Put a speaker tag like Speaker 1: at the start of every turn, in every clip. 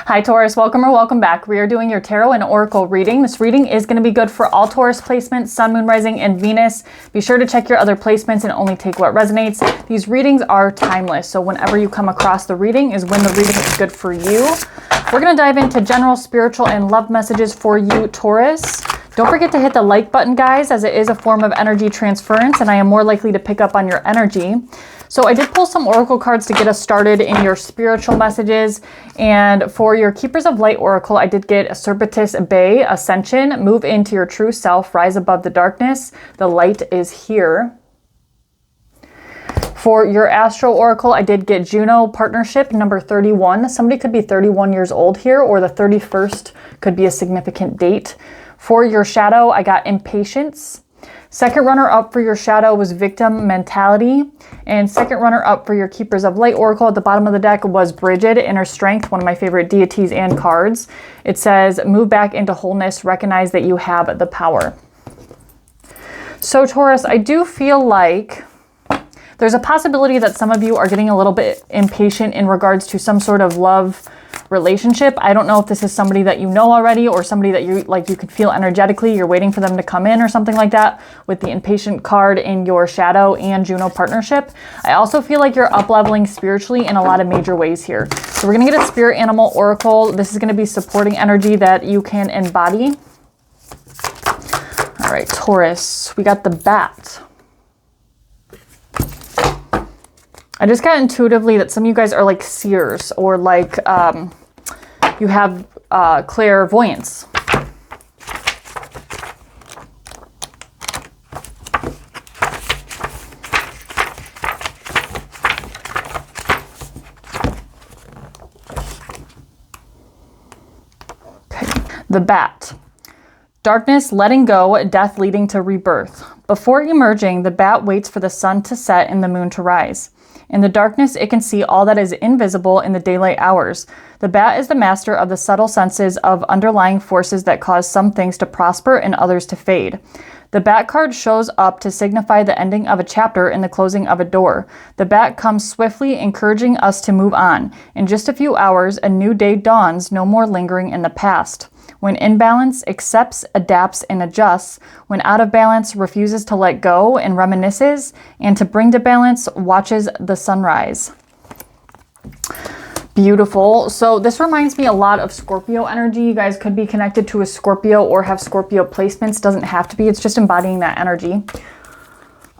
Speaker 1: Hi Taurus, welcome or welcome back. We are doing your tarot and oracle reading. This reading is going to be good for all Taurus placements, Sun, Moon, Rising, and Venus. Be sure to check your other placements and only take what resonates. These readings are timeless, so whenever you come across the reading is when the reading is good for you. We're going to dive into general, spiritual, and love messages for you, Taurus. Don't forget to hit the like button, guys, as it is a form of energy transference, and I am more likely to pick up on your energy. So I did pull some oracle cards to get us started in your spiritual messages. And for your Keepers of Light oracle, I did get a Serpentis Bay, Ascension, move into your true self, rise above the darkness. The light is here. For your Astro Oracle, I did get Juno Partnership number 31. Somebody could be 31 years old here, or the 31st could be a significant date. For your Shadow, I got Impatience. Second runner-up for your Shadow was Victim Mentality. And second runner-up for your Keepers of Light oracle at the bottom of the deck was Brigid, Inner Strength, one of my favorite deities and cards. It says, move back into wholeness, recognize that you have the power. So Taurus, I do feel like there's a possibility that some of you are getting a little bit impatient in regards to some sort of love relationship. I don't know if this is somebody that you know already or somebody that you could feel energetically. You're waiting for them to come in or something like that with the impatient card in your Shadow and Juno partnership. I also feel like you're up-leveling spiritually in a lot of major ways here. So we're going to get a Spirit Animal Oracle. This is going to be supporting energy that you can embody. All right, Taurus, we got the Bat. I just got intuitively that some of you guys are like seers, or like you have clairvoyance. Okay. The Bat. Darkness, letting go, death leading to rebirth. Before emerging, the Bat waits for the sun to set and the moon to rise. In the darkness, it can see all that is invisible in the daylight hours. The Bat is the master of the subtle senses of underlying forces that cause some things to prosper and others to fade. The Bat card shows up to signify the ending of a chapter and the closing of a door. The Bat comes swiftly, encouraging us to move on. In just a few hours, a new day dawns, no more lingering in the past. When in balance, accepts, adapts, and adjusts. When out of balance, refuses to let go and reminisces. And to bring to balance, watches the sunrise. Beautiful. So this reminds me a lot of Scorpio energy. You guys could be connected to a Scorpio or have Scorpio placements. Doesn't have to be. It's just embodying that energy.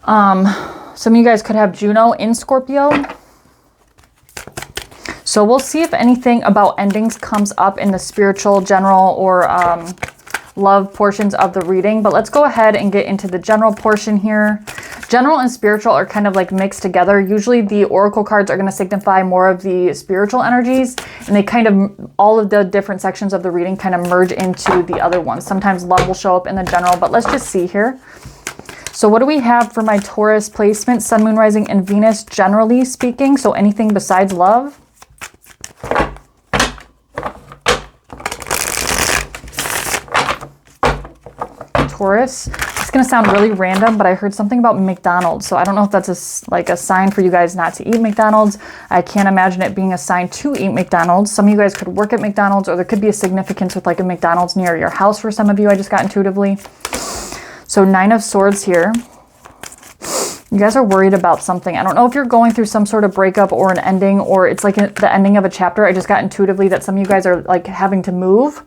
Speaker 1: Some of you guys could have Juno in Scorpio. So we'll see if anything about endings comes up in the spiritual, general, or love portions of the reading. But let's go ahead and get into the general portion here. General and spiritual are kind of like mixed together. Usually the oracle cards are going to signify more of the spiritual energies, and they kind of, all of the different sections of the reading kind of merge into the other ones. Sometimes love will show up in the general, but let's just see here. So what do we have for my Taurus placement? Sun, Moon, Rising, and Venus, generally speaking. So anything besides love. Taurus. It's going to sound really random, but I heard something about McDonald's. So I don't know if that's like a sign for you guys not to eat McDonald's. I can't imagine it being a sign to eat McDonald's. Some of you guys could work at McDonald's, or there could be a significance with like a McDonald's near your house for some of you. I just got intuitively. So 9 of Swords here. You guys are worried about something. I don't know if you're going through some sort of breakup or an ending, or it's like the ending of a chapter. I just got intuitively that some of you guys are like having to move.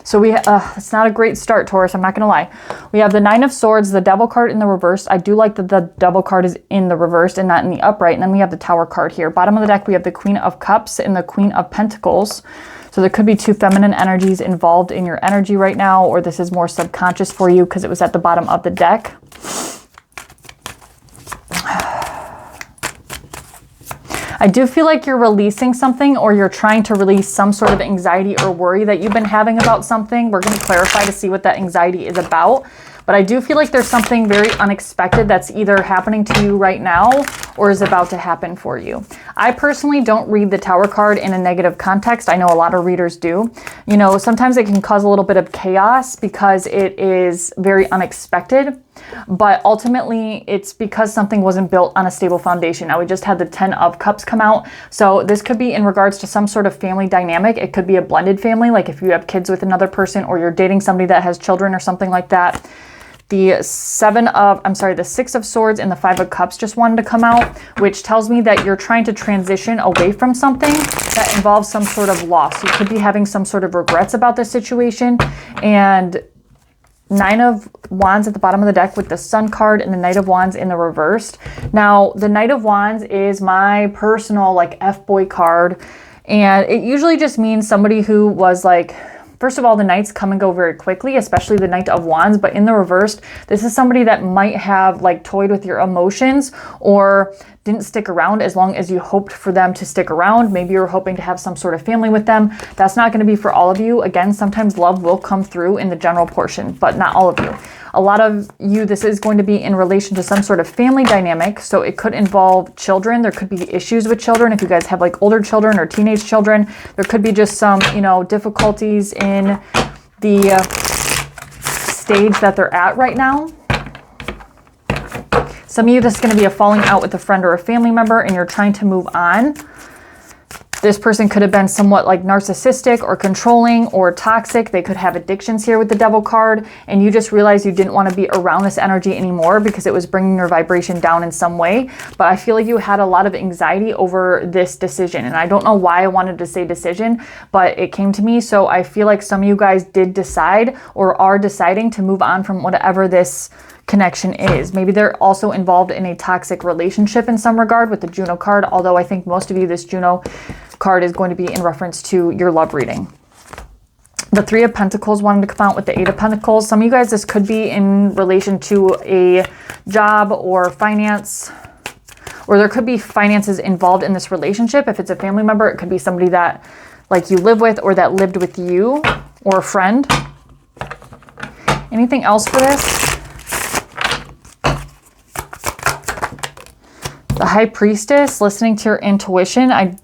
Speaker 1: So it's not a great start, Taurus. I'm not going to lie. We have the 9 of Swords, the Devil card in the reverse. I do like that the Devil card is in the reversed and not in the upright. And then we have the Tower card here. Bottom of the deck, we have the Queen of Cups and the Queen of Pentacles. So there could be 2 feminine energies involved in your energy right now, or this is more subconscious for you because it was at the bottom of the deck. I do feel like you're releasing something, or you're trying to release some sort of anxiety or worry that you've been having about something. We're going to clarify to see what that anxiety is about. But I do feel like there's something very unexpected that's either happening to you right now or is about to happen for you. I personally don't read the Tower card in a negative context. I know a lot of readers do. You know, sometimes it can cause a little bit of chaos because it is very unexpected. but ultimately it's because something wasn't built on a stable foundation. Now we just had the 10 of Cups come out. So this could be in regards to some sort of family dynamic. It could be a blended family, like if you have kids with another person or you're dating somebody that has children or something like that. The 6 of Swords and the 5 of Cups just wanted to come out, which tells me that you're trying to transition away from something that involves some sort of loss. You could be having some sort of regrets about this situation. And 9 of Wands at the bottom of the deck with the Sun card and the Knight of Wands in the reversed. Now, the Knight of Wands is my personal like F-boy card. And it usually just means somebody who was like, first of all, the Knights come and go very quickly, especially the Knight of Wands. But in the reversed, this is somebody that might have like toyed with your emotions or didn't stick around as long as you hoped for them to stick around. Maybe you're hoping to have some sort of family with them. That's not going to be for all of you. Again, sometimes love will come through in the general portion, but not all of you. A lot of you, this is going to be in relation to some sort of family dynamic. So it could involve children. There could be issues with children. If you guys have like older children or teenage children, there could be just some, you know, difficulties in the stage that they're at right now. Some of you, this is going to be a falling out with a friend or a family member and you're trying to move on. This person could have been somewhat like narcissistic or controlling or toxic. They could have addictions here with the Devil card, and you just realized you didn't want to be around this energy anymore because it was bringing your vibration down in some way. But I feel like you had a lot of anxiety over this decision, and I don't know why I wanted to say decision, but it came to me. So I feel like some of you guys did decide or are deciding to move on from whatever this connection is. Maybe they're also involved in a toxic relationship in some regard with the Juno card, although I think most of you, this Juno card is going to be in reference to your love reading. The 3 of Pentacles wanted to come out with the 8 of Pentacles. Some of you guys, this could be in relation to a job or finance, or there could be finances involved in this relationship. If it's a family member, it could be somebody that like you live with or that lived with you, or a friend. Anything else for this? The High Priestess, listening to your intuition. I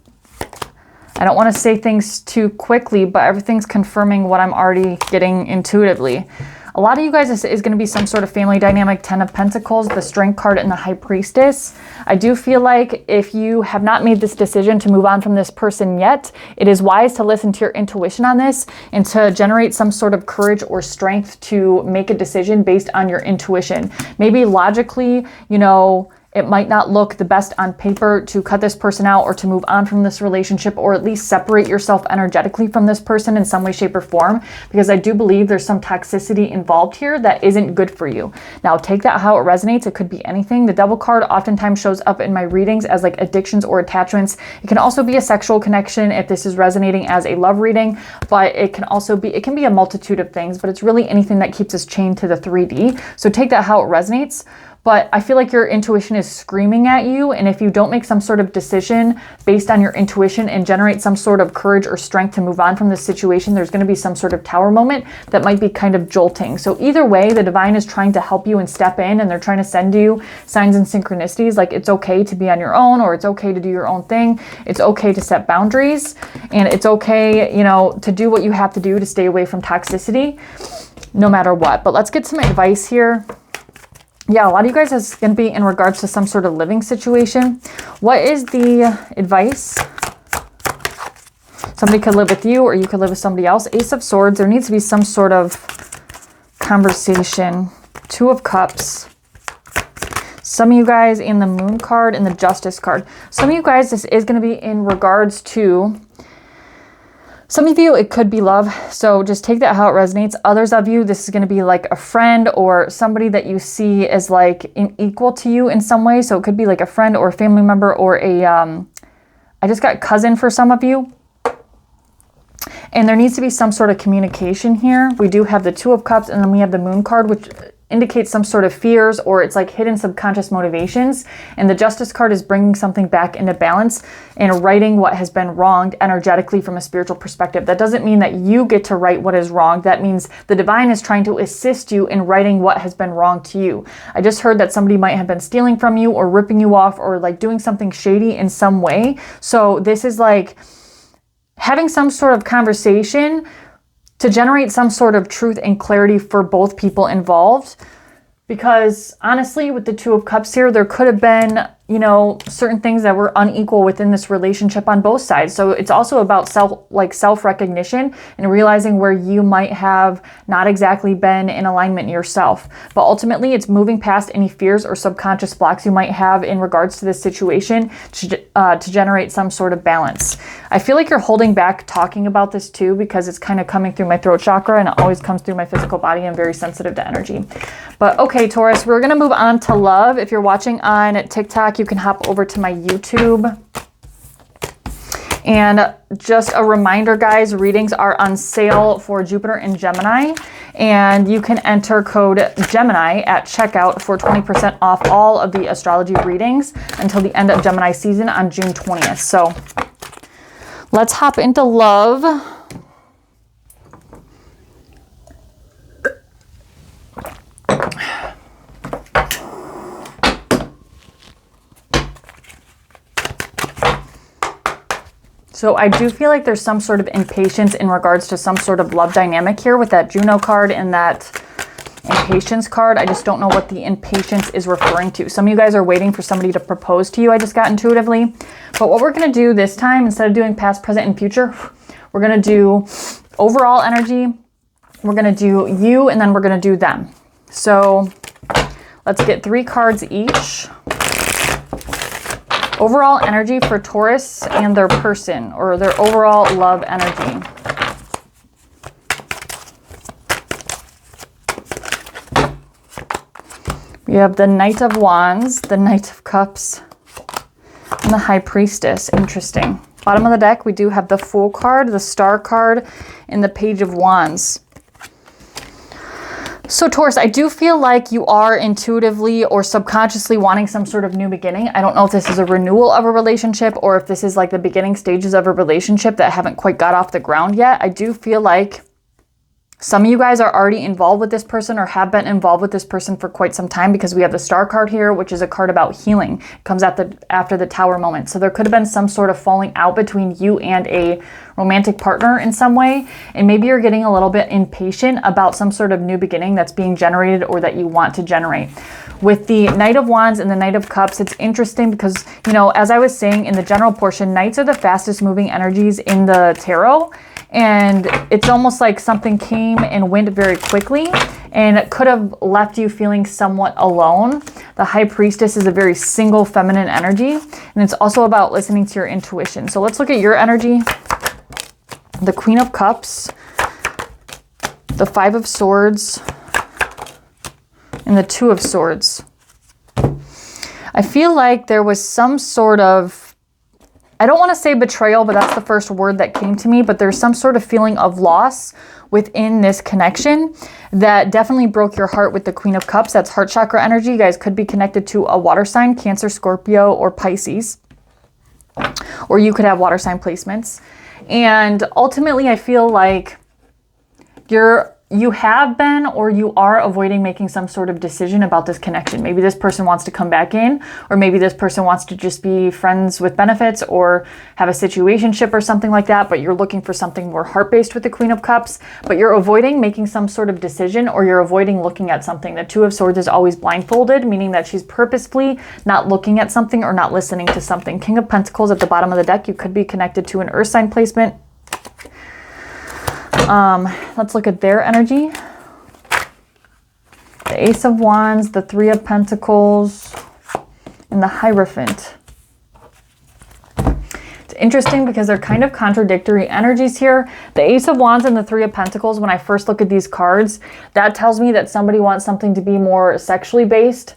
Speaker 1: don't want to say things too quickly, but everything's confirming what I'm already getting intuitively. A lot of you guys, this is going to be some sort of family dynamic. 10 of Pentacles, the Strength card, and the High Priestess. I do feel like if you have not made this decision to move on from this person yet, it is wise to listen to your intuition on this and to generate some sort of courage or strength to make a decision based on your intuition. Maybe logically, you know, it might not look the best on paper to cut this person out or to move on from this relationship, or at least separate yourself energetically from this person in some way, shape, or form, because I do believe there's some toxicity involved here that isn't good for you. Now, take that how it resonates. It could be anything. The Devil card oftentimes shows up in my readings as like addictions or attachments. It can also be a sexual connection if this is resonating as a love reading, but it can also be, it can be a multitude of things, but it's really anything that keeps us chained to the 3D. So take that how it resonates. But I feel like your intuition is screaming at you, and if you don't make some sort of decision based on your intuition and generate some sort of courage or strength to move on from this situation, there's going to be some sort of tower moment that might be kind of jolting. So either way, the divine is trying to help you and step in, and they're trying to send you signs and synchronicities like it's okay to be on your own, or it's okay to do your own thing. It's okay to set boundaries, and it's okay, you know, to do what you have to do to stay away from toxicity no matter what. But let's get some advice here. Yeah, a lot of you guys is going to be in regards to some sort of living situation. What is the advice? Somebody could live with you or you could live with somebody else. Ace of Swords, there needs to be some sort of conversation. 2 of Cups. Some of you guys in the Moon card and the Justice card. Some of you guys, this is going to be in regards to... Some of you, it could be love, so just take that how it resonates. Others of you, this is going to be like a friend or somebody that you see as like equal to you in some way. So it could be like a friend or a family member or a, I just got cousin for some of you. And there needs to be some sort of communication here. We do have the 2 of Cups, and then we have the Moon card, which indicates some sort of fears, or it's like hidden subconscious motivations. And the Justice card is bringing something back into balance and righting what has been wronged energetically from a spiritual perspective. That doesn't mean that you get to right what is wrong. That means the divine is trying to assist you in righting what has been wrong to you. I just heard that somebody might have been stealing from you or ripping you off or like doing something shady in some way. So this is like having some sort of conversation to generate some sort of truth and clarity for both people involved. Because honestly, with the Two of Cups here, there could have been, you know, certain things that were unequal within this relationship on both sides. So it's also about self-recognition and realizing where you might have not exactly been in alignment yourself. But ultimately, it's moving past any fears or subconscious blocks you might have in regards to this situation to generate some sort of balance. I feel like you're holding back talking about this too, because it's kind of coming through my throat chakra and it always comes through my physical body. I'm very sensitive to energy. But okay, Taurus, we're going to move on to love. If you're watching on TikTok, you can hop over to my YouTube. And just a reminder, guys, readings are on sale for Jupiter and Gemini. And you can enter code Gemini at checkout for 20% off all of the astrology readings until the end of Gemini season on June 20th. So let's hop into love. So I do feel like there's some sort of impatience in regards to some sort of love dynamic here with that Juno card and that impatience card. I just don't know what the impatience is referring to. Some of you guys are waiting for somebody to propose to you, I just got intuitively. But what we're going to do this time, instead of doing past, present, and future, we're going to do overall energy. We're going to do you, and then we're going to do them. So let's get 3 cards each. Overall energy for Taurus and their person, or their overall love energy. We have the Knight of Wands, the Knight of Cups, and the High Priestess. Interesting. Bottom of the deck, we do have the Fool card, the Star card, and the Page of Wands. So Taurus, I do feel like you are intuitively or subconsciously wanting some sort of new beginning. I don't know if this is a renewal of a relationship or if this is like the beginning stages of a relationship that haven't quite got off the ground yet. I do feel like some of you guys are already involved with this person or have been involved with this person for quite some time, because we have the Star card here, which is a card about healing. It comes after the Tower moment. So there could have been some sort of falling out between you and a romantic partner in some way. And maybe you're getting a little bit impatient about some sort of new beginning that's being generated or that you want to generate. With the Knight of Wands and the Knight of Cups, it's interesting because, you know, as I was saying in the general portion, Knights are the fastest moving energies in the tarot. And it's almost like something came and went very quickly, and it could have left you feeling somewhat alone. The High Priestess is a very single feminine energy, and it's also about listening to your intuition. So let's look at your energy. The Queen of Cups, the Five of Swords, and the Two of Swords. I feel like there was some sort of, I don't want to say betrayal, but that's the first word that came to me, but there's some sort of feeling of loss within this connection that definitely broke your heart with the Queen of Cups. That's heart chakra energy. You guys could be connected to a water sign, Cancer, Scorpio, or Pisces, or you could have water sign placements. And ultimately, I feel like you have been or you are avoiding making some sort of decision about this connection. Maybe this person wants to come back in, or maybe this person wants to just be friends with benefits or have a situationship or something like that, but you're looking for something more heart-based with the Queen of Cups, but you're avoiding making some sort of decision, or you're avoiding looking at something. The Two of Swords is always blindfolded, meaning that she's purposefully not looking at something or not listening to something. King of Pentacles at the bottom of the deck, you could be connected to an earth sign placement. Let's look at their energy. The Ace of Wands, the Three of Pentacles, and the Hierophant. It's interesting because they're kind of contradictory energies here. The Ace of Wands and the Three of Pentacles, when I first look at these cards, that tells me that somebody wants something to be more sexually based.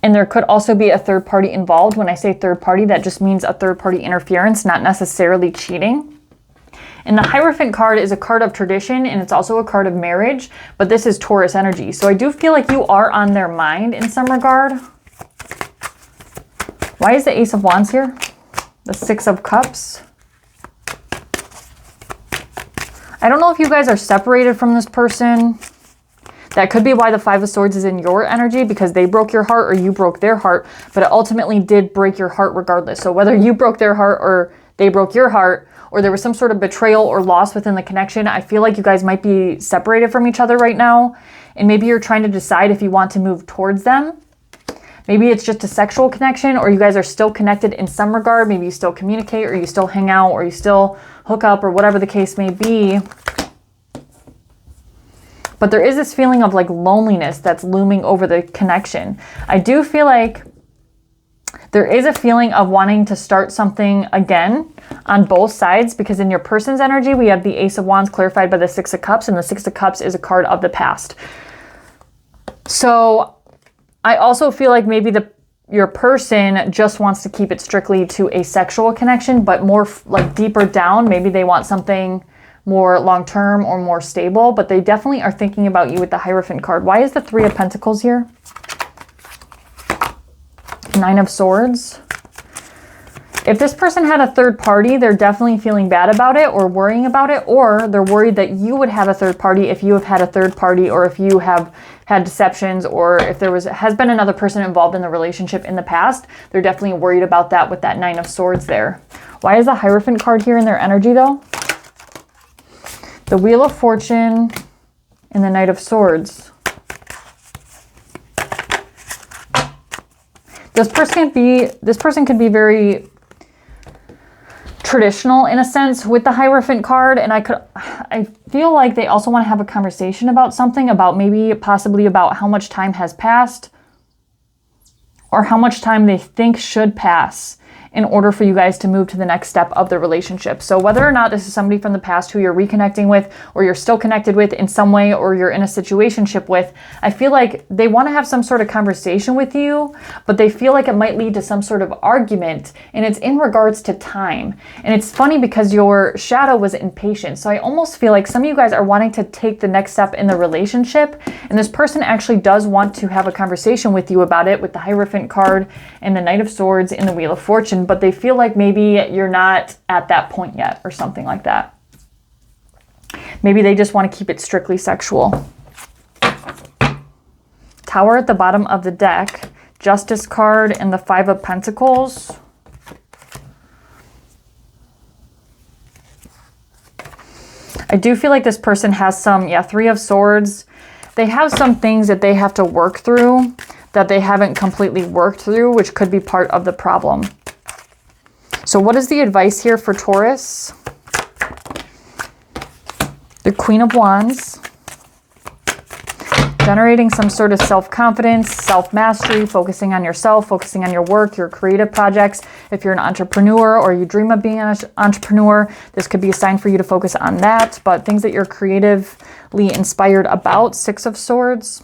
Speaker 1: And there could also be a third party involved. When I say third party, that just means a third party interference, not necessarily cheating. And the Hierophant card is a card of tradition, and it's also a card of marriage, but this is Taurus energy. So I do feel like you are on their mind in some regard. Why is the Ace of Wands here? The Six of Cups. I don't know if you guys are separated from this person. That could be why the Five of Swords is in your energy, because they broke your heart or you broke their heart, but it ultimately did break your heart regardless. So whether you broke their heart or they broke your heart, or there was some sort of betrayal or loss within the connection, I feel like you guys might be separated from each other right now. and maybe you're trying to decide if you want to move towards them. Maybe it's just a sexual connection, or you guys are still connected in some regard. Maybe you still communicate, or you still hang out, or you still hook up, or whatever the case may be. But there is this feeling of like loneliness that's looming over the connection. I do feel like there is a feeling of wanting to start something again on both sides, because in your person's energy, we have the Ace of Wands clarified by the Six of Cups, and the Six of Cups is a card of the past. So I also feel like maybe your person just wants to keep it strictly to a sexual connection, but more like deeper down, maybe they want something more long-term or more stable, but they definitely are thinking about you with the Hierophant card. Why is the Three of Pentacles here? Nine of Swords. If this person had a third party, they're definitely feeling bad about it or worrying about it, or they're worried that you would have a third party if you have had a third party, or if you have had deceptions, or if there has been another person involved in the relationship in the past. They're definitely worried about that with that Nine of Swords there. Why is the Hierophant card here in their energy though? The Wheel of Fortune and the Knight of Swords. This person could be very traditional in a sense with the Hierophant card, and I feel like they also want to have a conversation about something, about maybe possibly about how much time has passed, or how much time they think should pass in order for you guys to move to the next step of the relationship. So whether or not this is somebody from the past who you're reconnecting with, or you're still connected with in some way, or you're in a situationship with, I feel like they want to have some sort of conversation with you, but they feel like it might lead to some sort of argument, and it's in regards to time. And it's funny because your shadow was impatient. So I almost feel like some of you guys are wanting to take the next step in the relationship, and this person actually does want to have a conversation with you about it with the Hierophant card and the Knight of Swords and the Wheel of Fortune, but they feel like maybe you're not at that point yet, or something like that. Maybe they just want to keep it strictly sexual. Tower at the bottom of the deck, Justice card, and the Five of Pentacles. I do feel like this person has some, Three of Swords. They have some things that they have to work through that they haven't completely worked through, which could be part of the problem. So what is the advice here for Taurus? The Queen of Wands. Generating some sort of self-confidence, self-mastery, focusing on yourself, focusing on your work, your creative projects. If you're an entrepreneur or you dream of being an entrepreneur, this could be a sign for you to focus on that. But things that you're creatively inspired about. Six of Swords.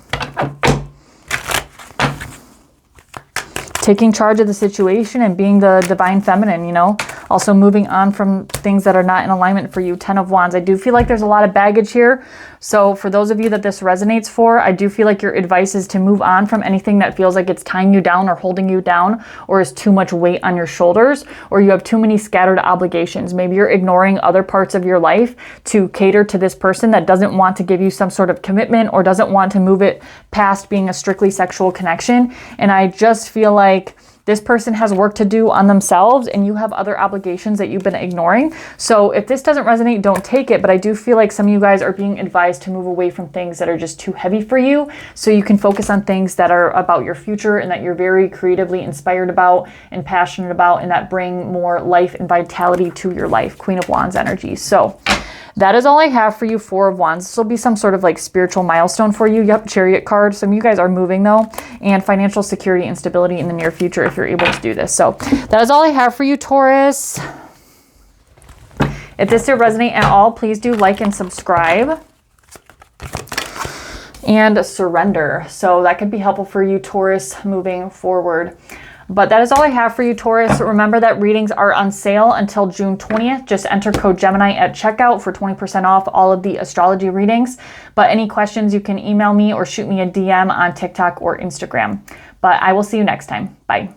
Speaker 1: Taking charge of the situation and being the divine feminine, you know. Also moving on from things that are not in alignment for you. Ten of Wands. I do feel like there's a lot of baggage here. So for those of you that this resonates for, I do feel like your advice is to move on from anything that feels like it's tying you down or holding you down, or is too much weight on your shoulders, or you have too many scattered obligations. Maybe you're ignoring other parts of your life to cater to this person that doesn't want to give you some sort of commitment, or doesn't want to move it past being a strictly sexual connection. And I just feel like this person has work to do on themselves, and you have other obligations that you've been ignoring. So if this doesn't resonate, don't take it. But I do feel like some of you guys are being advised to move away from things that are just too heavy for you, so you can focus on things that are about your future and that you're very creatively inspired about and passionate about, and that bring more life and vitality to your life. Queen of Wands energy. So that is all I have for you. Four of Wands. This will be some sort of like spiritual milestone for you. Yep, Chariot card. Some of you guys are moving though, and financial security and stability in the near future if you're able to do this. So that is all I have for you, Taurus. If this did resonate at all, please do like and subscribe. And surrender. So that could be helpful for you, Taurus, moving forward. But that is all I have for you, Taurus. Remember that readings are on sale until June 20th. Just enter code Gemini at checkout for 20% off all of the astrology readings. But any questions, you can email me or shoot me a DM on TikTok or Instagram. But I will see you next time. Bye.